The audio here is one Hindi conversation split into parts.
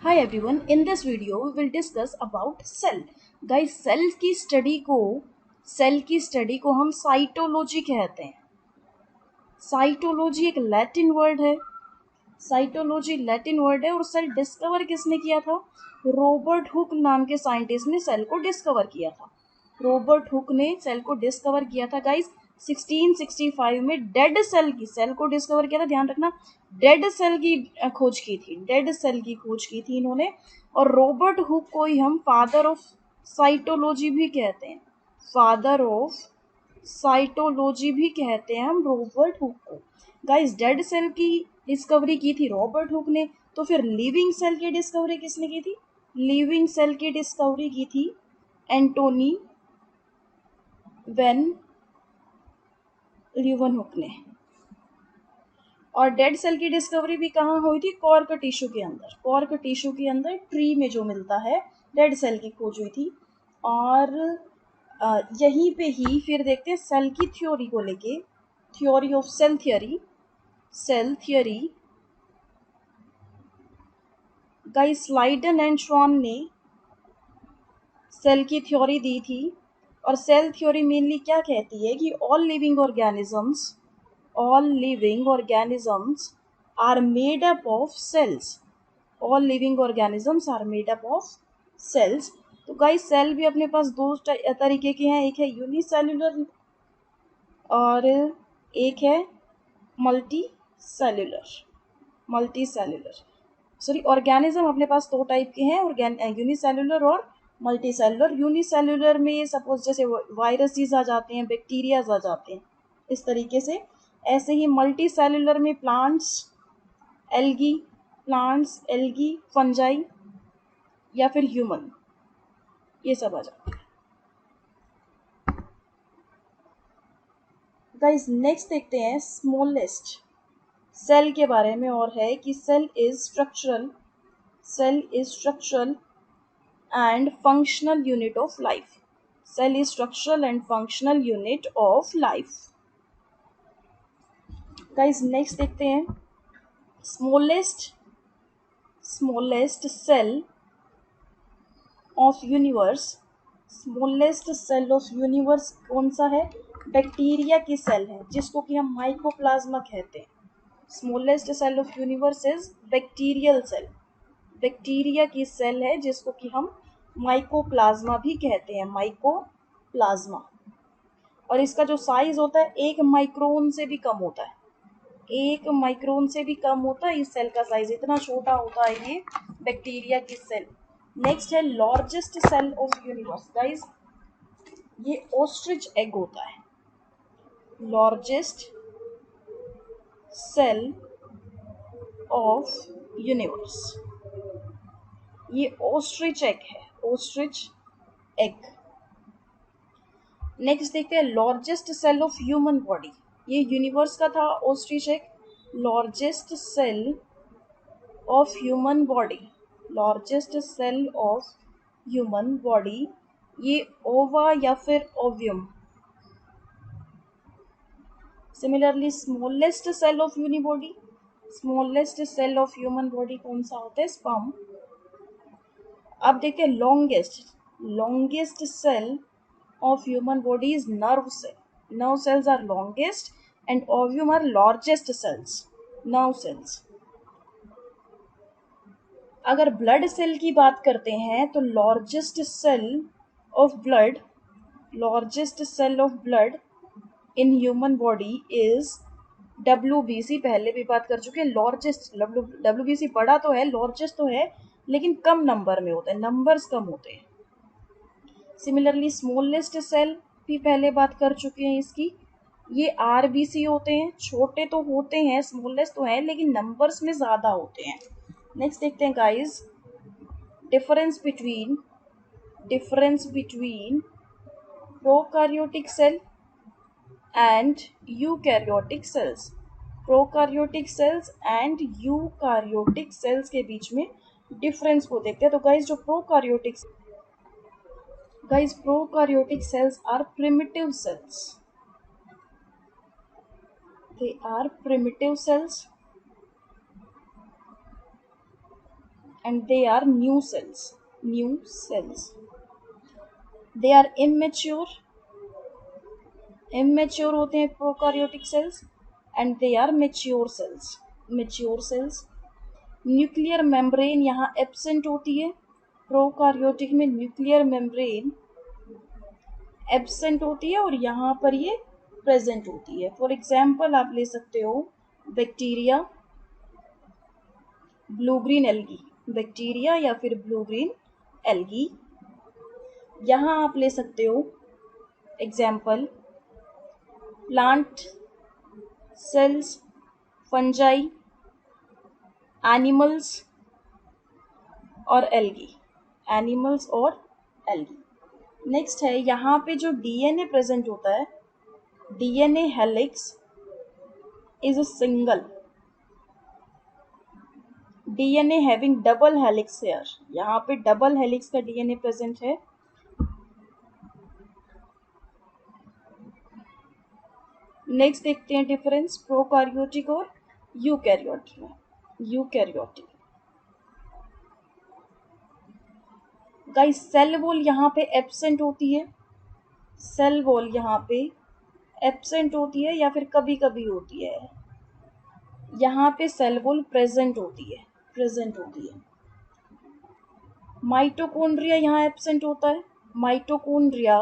Hi everyone, in this video we will discuss about cell. Guys, cell की स्टडी को हम साइटोलॉजी कहते हैं. साइटोलॉजी एक लैटिन वर्ड है. साइटोलॉजी लैटिन वर्ड है और सेल डिस्कवर किसने किया था? रॉबर्ट हुक नाम के साइंटिस्ट ने सेल को डिस्कवर किया था. रॉबर्ट हुक ने सेल को डिस्कवर किया था गाइस 1665 में. सेल को डिस्कवर किया था. ध्यान रखना, डेड सेल की खोज की थी. डेड सेल की खोज की थी इन्होंने. और रॉबर्ट हुक को ही हम फादर ऑफ साइटोलॉजी भी कहते हैं. फादर ऑफ साइटोलॉजी भी कहते हैं हम रॉबर्ट हुक को. गाइस, डेड सेल की डिस्कवरी की थी रॉबर्ट हुक ने. तो फिर लिविंग सेल की डिस्कवरी किसने की थी? लिविंग सेल की डिस्कवरी की थी एंटोनी वेन ल्यूवनहुक ने. और डेड सेल की डिस्कवरी भी कहाँ हुई थी? कॉर्क टिश्यू के अंदर. कॉर्क टिश्यू के अंदर ट्री में जो मिलता है, डेड सेल की खोज हुई थी. और यहीं पे ही फिर देखते हैं सेल की थ्योरी को लेके. Theory of cell theory. Cell theory guys, Schleiden and Schwann ने सेल की थ्योरी दी थी. और सेल थ्योरी मेनली क्या कहती है कि all living organisms are made up of cells. All living organisms are made up of cells. तो गाइस, सेल भी अपने पास दो तरीके के हैं. एक है यूनिसेल्युलर और एक है मल्टी सॉरी, ऑर्गेनिज्म अपने पास दो टाइप के हैं, यूनिसेल्युलर और मल्टी सेलुलर. यूनिसेल्युलर में सपोज जैसे वायरसेस आ जाते हैं, बैक्टीरियाज आ जाते हैं, इस तरीके से. ऐसे ही मल्टी सेलुलर में एल्गी, फंजाई या फिर ह्यूमन, ये सब आ जाते हैं. गाइस, नेक्स्ट देखते हैं स्मॉलेस्ट सेल के बारे में. और है कि cell is structural and functional unit of life. Cell is structural and functional unit of life. Guys, next देखते हैं smallest cell of universe. Smallest cell of universe कौन सा है? बैक्टीरिया की सेल है, जिसको कि हम माइकोप्लाज्मा कहते हैं. Smallest cell of universe is bacterial cell. Bacteria की सेल है जिसको कि हम माइकोप्लाज्मा भी कहते हैं. माइकोप्लाज्मा. और इसका जो साइज होता है 1 माइक्रोन से भी कम होता है. 1 माइक्रोन से भी कम होता है इस सेल का साइज. इतना छोटा होता है ये बैक्टीरिया की सेल. नेक्स्ट है largest cell of universe. Guys, ये ऑस्ट्रिच एग होता है. लार्जेस्ट सेल ऑफ यूनिवर्स, ये ऑस्ट्रिच एग है. Ostrich egg. नेक्स्ट देखते हैं largest cell of human body. ये यूनिवर्स का था ostrich egg. Largest cell of human body. Largest cell of human body, ये ओवा या फिर ovum. Similarly smallest cell of unibody, smallest cell of human body कौन सा होता है? स्पर्म. अब देखते हैं longest cell of human body is nerve cell. Nerve cells are longest and ovum are largest cells. Nerve cells. अगर ब्लड सेल की बात करते हैं तो largest cell of blood in human body is WBC. पहले भी बात कर चुके हैं. लार्जेस्ट WBC बड़ा तो है, लार्जेस्ट तो है, लेकिन कम नंबर में होता है, नंबर्स कम होते हैं. सिमिलरली स्मॉलेस्ट सेल भी पहले बात कर चुके हैं इसकी. ये RBC होते हैं. छोटे तो होते हैं, स्मॉलेस्ट तो है, लेकिन नंबर्स में ज़्यादा होते हैं. नेक्स्ट देखते हैं guys difference between prokaryotic cell and eukaryotic cells. Prokaryotic cells and eukaryotic cells के बीच में डिफरेंस को देखते हैं. तो गाइस, जो prokaryotic cells are primitive cells. They are primitive cells. and they are new cells. New cells. They are immature. Immature होते हैं prokaryotic cells and they are mature cells. Mature cells. Nuclear membrane यहाँ एब्सेंट होती है. प्रोकार्योटिक में न्यूक्लियर मेम्ब्रेन एब्सेंट होती है और यहाँ पर ये प्रेजेंट होती है. फॉर एग्जाम्पल आप ले सकते हो bacteria, blue green algae. Bacteria या फिर ब्लू ग्रीन एल्गी. यहाँ आप ले सकते हो example plant cells, fungi, animals और एल्गी. एनिमल्स और एल्गी. नेक्स्ट है यहाँ पे जो डीएनए प्रेजेंट होता है, DNA helix is a single. DNA having double helix here. यहाँ पे डबल हेलिक्स का डीएनए प्रेजेंट है. नेक्स्ट देखते हैं डिफरेंस प्रोकार्योटिक और यूकैरियोटिक में. यूकैरियोटिक गाइस सेल वॉल यहाँ पे एब्सेंट होती है. सेल वॉल यहाँ पे एब्सेंट होती है या फिर कभी कभी होती है. यहाँ पे सेल वॉल प्रेजेंट होती है. प्रेजेंट होती है. माइटोकॉन्ड्रिया यहाँ एब्सेंट होता है. माइटोकॉन्ड्रिया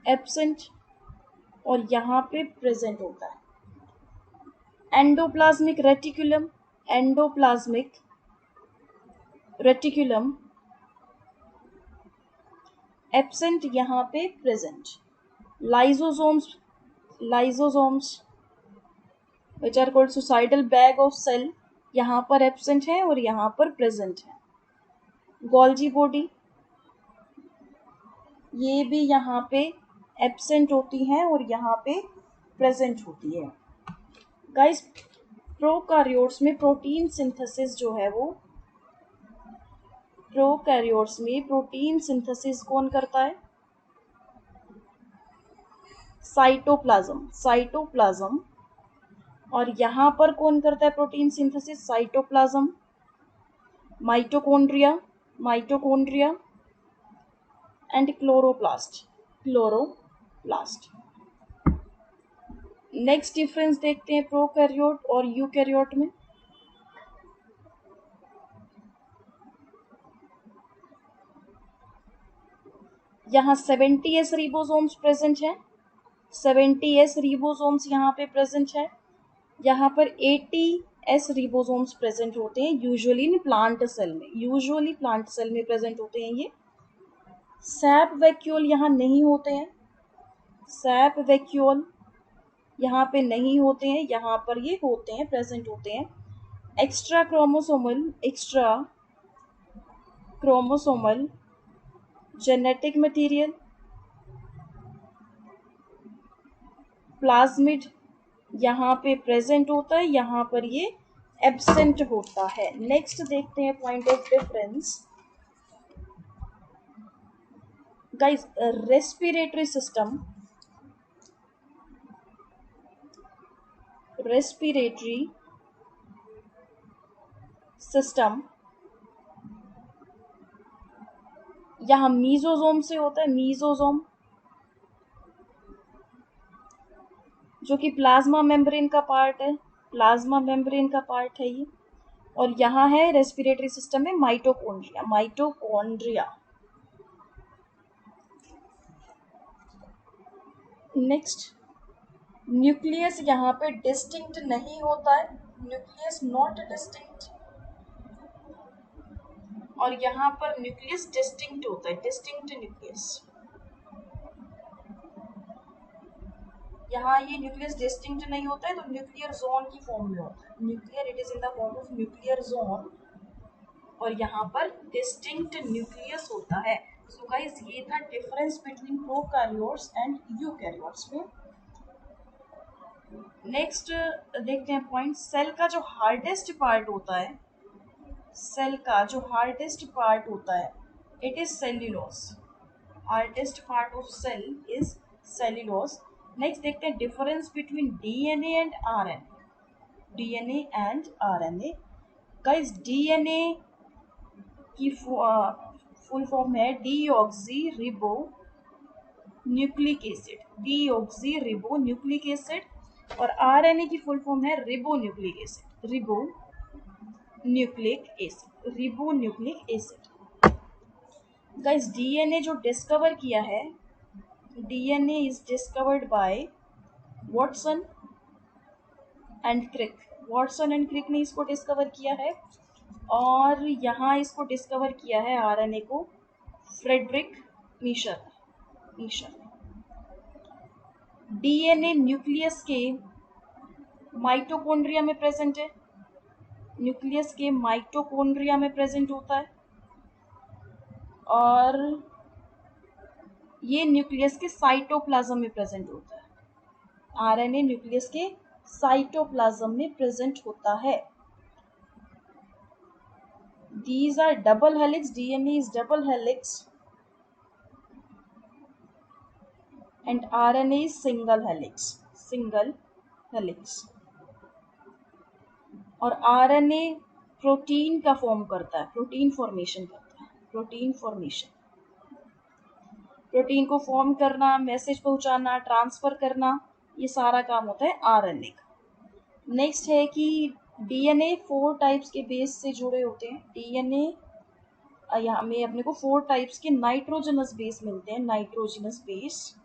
एब्सेंट और यहाँ पे प्रेजेंट होता है. Endoplasmic reticulum. Endoplasmic reticulum absent यहाँ पे present. Lysosomes. Lysosomes which are called suicidal bag of cell यहाँ पर एब्सेंट है और यहाँ पर प्रेजेंट है. गोल्जी बॉडी ये भी यहाँ पे एब्सेंट होती हैं और यहाँ पे प्रेजेंट होती है. गाइस प्रोकार्योट्स में प्रोटीन सिंथेसिस जो है वो, प्रोकैरियोट्स में प्रोटीन सिंथेसिस कौन करता है? साइटोप्लाज्म. साइटोप्लाज्म. और यहाँ पर कौन करता है protein synthesis? Cytoplasm. Mitochondria. Mitochondria and chloroplast. Chloroplast. Next difference देखते हैं प्रोकैरियोट और यूकैरियोट में. यहाँ 70s रिबोसोम्स प्रेजेंट है. 70s रिबोसोम्स यहाँ पे प्रेजेंट है. यहाँ पर 80s रिबोसोम्स प्रेजेंट होते हैं यूजुअली इन प्लांट सेल में. यूजुअली प्लांट सेल में प्रेजेंट होते हैं ये. सैप वैक्यूल यहाँ नहीं होते हैं. सैप वैक्यूल यहाँ पे नहीं होते हैं. यहाँ पर ये होते हैं, प्रेजेंट होते हैं. Extra chromosomal genetic material, plasmid यहाँ पे प्रेजेंट होता है, यहाँ पर ये एब्सेंट होता है. नेक्स्ट देखते हैं point of difference. Guys respiratory system, respiratory system यहाँ मीजोजोम से होता है. मीजोजोम जो कि प्लाज्मा मेम्ब्रेन का पार्ट है. प्लाज्मा मेम्ब्रेन का पार्ट है ये. और यहाँ है रेस्पिरेटरी सिस्टम में माइटोकॉन्ड्रिया. माइटोकॉन्ड्रिया. नेक्स्ट न्यूक्लियस यहाँ पे डिस्टिंक्ट नहीं होता है. Nucleus not distinct. और यहाँ पर न्यूक्लियस डिस्टिंक्ट होता है. Distinct nucleus. यहाँ ये न्यूक्लियस डिस्टिंक्ट नहीं होता है तो न्यूक्लियर जोन की फॉर्म में होता है. Nuclear it is in the form of nuclear zone और यहाँ पर डिस्टिंक्ट न्यूक्लियस होता है. सो गाइस ये था difference between prokaryotes and eukaryotes में. नेक्स्ट देखते हैं पॉइंट. सेल का जो हार्डेस्ट पार्ट होता है, सेल का जो हार्डेस्ट पार्ट होता है it is cellulose. Hardest part of cell is cellulose. Next देखते हैं difference between DNA and RNA. DNA and RNA. Guys DNA की फुल फॉर्म है deoxy ribo nucleic acid, deoxy ribo nucleic acid. और आरएनए की फुल फॉर्म है ribo nucleic acid, ribo nucleic acid, ribo nucleic acid. Guys DNA जो डिस्कवर किया है, DNA is discovered by Watson and Crick, Watson and Crick ने इसको डिस्कवर किया है। और यहाँ इसको डिस्कवर किया है आरएनए को फ्रेडरिक मीशर, मीशर। डीएनए न्यूक्लियस के माइटोकॉन्ड्रिया में प्रेजेंट है, न्यूक्लियस के माइटोकॉन्ड्रिया में प्रेजेंट होता है। और ये न्यूक्लियस के साइटोप्लाज्म में प्रेजेंट होता है, आरएनए न्यूक्लियस के साइटोप्लाज्म में प्रेजेंट होता है। These are double helix, DNA is double helix and RNA is single helix, single helix। और RNA प्रोटीन का फॉर्म करता है, प्रोटीन फॉर्मेशन करता है, प्रोटीन फॉर्मेशन, प्रोटीन को फॉर्म करना, मैसेज पहुंचाना, ट्रांसफर करना, ये सारा काम होता है आरएनए का। नेक्स्ट है कि डीएनए 4 टाइप्स के बेस से जुड़े होते हैं। डीएनए यहाँ में अपने को 4 टाइप्स के नाइट्रोजनस बेस मिलते हैं, नाइट्रोजनस बेस।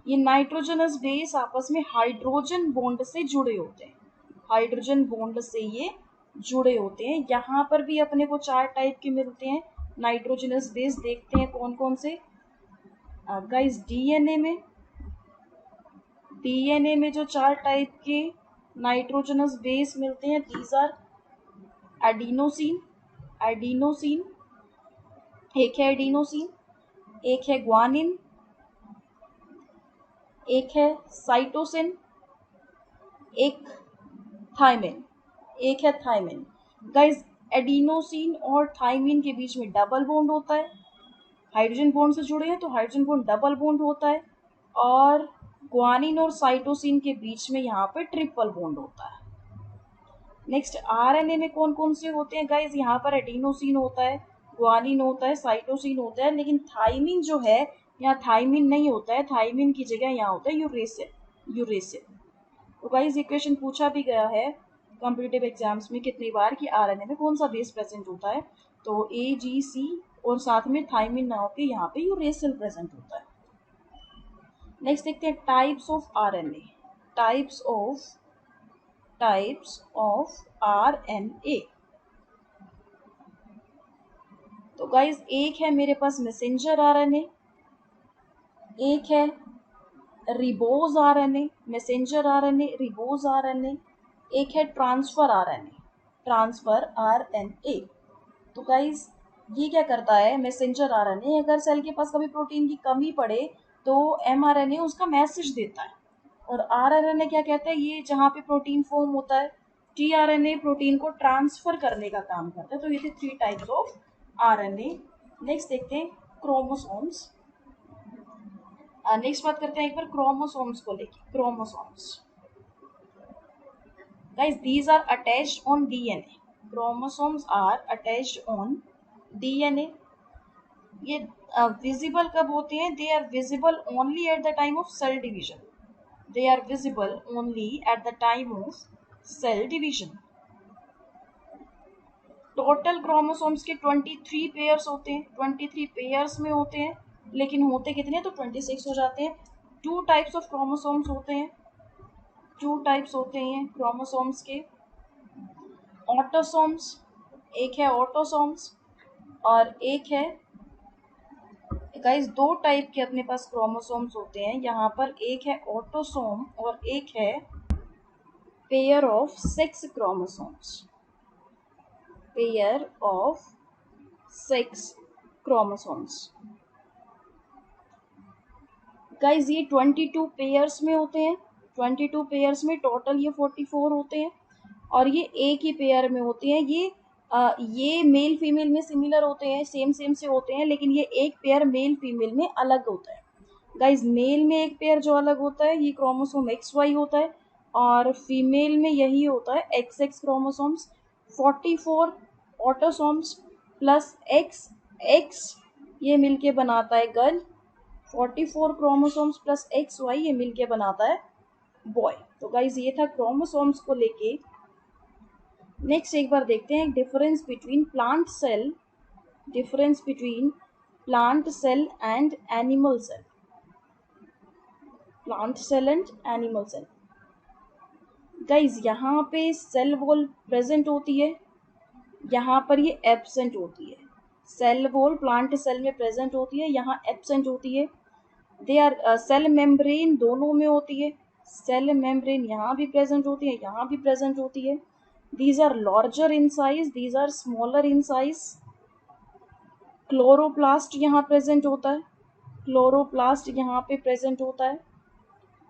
ये नाइट्रोजनस बेस आपस में हाइड्रोजन बॉन्ड से जुड़े होते हैं, हाइड्रोजन बॉन्ड से ये जुड़े होते हैं। यहाँ पर भी अपने को 4 टाइप के मिलते हैं नाइट्रोजनस बेस। देखते हैं कौन कौन से। गाइस डीएनए में जो 4 टाइप के नाइट्रोजनस बेस मिलते हैं, दीज आर एडिनोसिन, एडिनोसिन, एक है एडिनोसिन, एक है ग्वानिन, एक है साइटोसिन, एक थायमिन, एक है थायमिन। गाइस एडिनोसिन और थायमिन के बीच में डबल बॉन्ड होता है, हाइड्रोजन बॉन्ड से जुड़े हैं तो हाइड्रोजन बॉन्ड डबल बॉन्ड होता है। और ग्वानिन और साइटोसिन के बीच में यहाँ पे ट्रिपल बॉन्ड होता है। नेक्स्ट आरएनए में कौन कौन से होते हैं गाइस, यहाँ पर एडिनोसिन होता है, ग्वानिन होता है, साइटोसिन होता है, लेकिन थायमिन जो है यहाँ थायमिन नहीं होता है, थायमिन की जगह यहाँ होता है यूरेसिल, यूरेसिल। तो गाइस ये क्वेश्चन पूछा भी गया है कॉम्पिटिटिव एग्जाम्स में कितनी बार कि आरएनए में कौन सा बेस प्रेजेंट होता है, तो AGC और साथ में थायमिन ना होकर यहाँ पे यूरेसिल प्रेजेंट होता है। नेक्स्ट देखते हैं types of RNA, types of RNA. तो गाइस एक है मेरे पास मैसेंजर आरएनए, एक है ribose RNA, messenger RNA, ribose RNA, एक है ट्रांसफर आरएनए, ट्रांसफर आरएनए। तो गाइस ये क्या करता है, मैसेंजर आरएनए अगर सेल के पास कभी प्रोटीन की कमी पड़े तो mRNA उसका मैसेज देता है। और आरएनए क्या कहता है, ये जहाँ पे प्रोटीन फॉर्म होता है, टीआरएनए प्रोटीन को ट्रांसफर करने का काम करता है। तो ये थे 3 टाइप्स ऑफ आरएनए। नेक्स्ट देखते हैं क्रोमोसोम्स। नेक्स्ट बात करते हैं एक बार क्रोमोसोम्स को लेके। Chromosomes guys these are attached on DNA, chromosomes are attached on DNA. ये विजिबल कब होते हैं, they are visible only at the time of cell division, they are visible only at the time of cell division. Total chromosomes के 23 पेयर्स होते हैं, 23 पेयर्स में होते हैं, लेकिन होते कितने, तो 26 हो जाते हैं। 2 टाइप्स ऑफ क्रोमोसोम्स होते हैं, 2 टाइप्स होते हैं क्रोमोसोम्स के, ऑटोसोम्स, एक है ऑटोसोम्स और एक है गाइस 2 टाइप के अपने पास क्रोमोसोम्स होते हैं यहाँ पर, एक है ऑटोसोम और एक है pair of 6 chromosomes, pair of 6 chromosomes. Guys ये 22 पेयर्स में होते हैं, 22 पेयर्स में टोटल ये 44 होते हैं और ये एक ही पेयर में होते हैं। ये मेल फीमेल में सिमिलर होते हैं, सेम से होते हैं, लेकिन ये एक पेयर मेल फीमेल में अलग होता है। गाइस मेल में एक पेयर जो अलग होता है ये क्रोमोसोम XY होता है और फीमेल में यही होता है XX chromosomes. 44 autosomes plus X, X ये मिलके बनाता है girl, 44 chromosomes plus X Y ये मिलके बनाता है बॉय। तो गाइज ये था क्रोमोसोम्स को लेके। नेक्स्ट एक बार देखते हैं difference between plant cell, difference between plant cell and animal cell, plant cell and animal cell. Guys यहाँ पे सेल वॉल प्रेजेंट होती है, यहाँ पर ये एब्सेंट होती है। सेल वॉल प्लांट सेल में प्रेजेंट होती है, यहाँ एब्सेंट होती है। दे आर सेल मेम्ब्रेन दोनों में होती है, सेल मेम्ब्रेन यहाँ भी प्रेजेंट होती है, यहाँ भी प्रेजेंट होती है। These are larger in size, these are smaller in size. Chloroplast यहाँ प्रेजेंट होता है, क्लोरोप्लास्ट यहाँ पे प्रेजेंट होता है,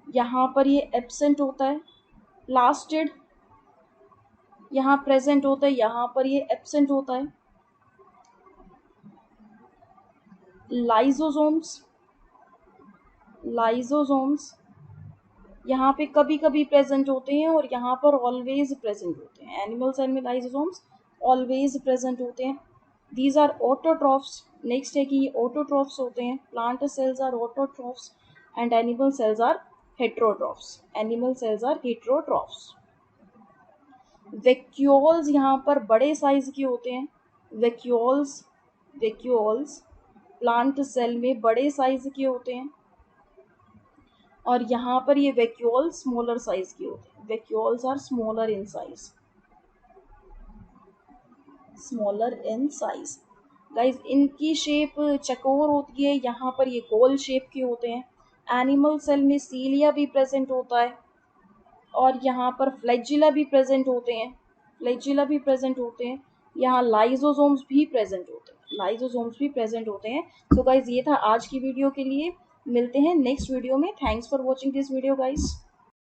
यहाँ पर ये एब्सेंट होता है। प्लास्टिड यहाँ प्रेजेंट होता है, यहाँ पर ये एब्सेंट होता है। लाइजोसोम्स, लाइजोसोम्स यहाँ पे कभी कभी प्रेजेंट होते हैं और यहाँ पर ऑलवेज प्रेजेंट होते हैं। एनिमल सेल में लाइजोसोम्स ऑलवेज प्रेजेंट होते हैं। दीज आर ऑटोट्रॉफ्स, नेक्स्ट है कि ये ऑटोट्रॉफ्स होते हैं। Plant cells are autotrophs and animal cells are heterotrophs, animal cells are heterotrophs. Vacuoles यहाँ पर बड़े साइज के होते हैं, वैक्यूल्स, वैक्यूल्स प्लांट सेल में बड़े साइज के होते हैं और यहाँ पर ये वैक्यूल स्मॉलर साइज के होते हैं। Vacuoles are smaller in size, smaller in size. Guys इनकी शेप चकोर होती है, यहाँ पर ये गोल शेप के होते हैं। एनिमल सेल में सीलिया भी प्रेजेंट होता है और यहाँ पर फ्लैजिला भी प्रेजेंट होते हैं, फ्लैजिला भी प्रेजेंट होते हैं। यहाँ लाइजोसोम्स भी प्रेजेंट होते हैं, लाइजोसोम्स भी प्रेजेंट होते हैं। सो गाइज ये था आज की वीडियो के लिए, मिलते हैं नेक्स्ट वीडियो में। Thanks for watching this video guys.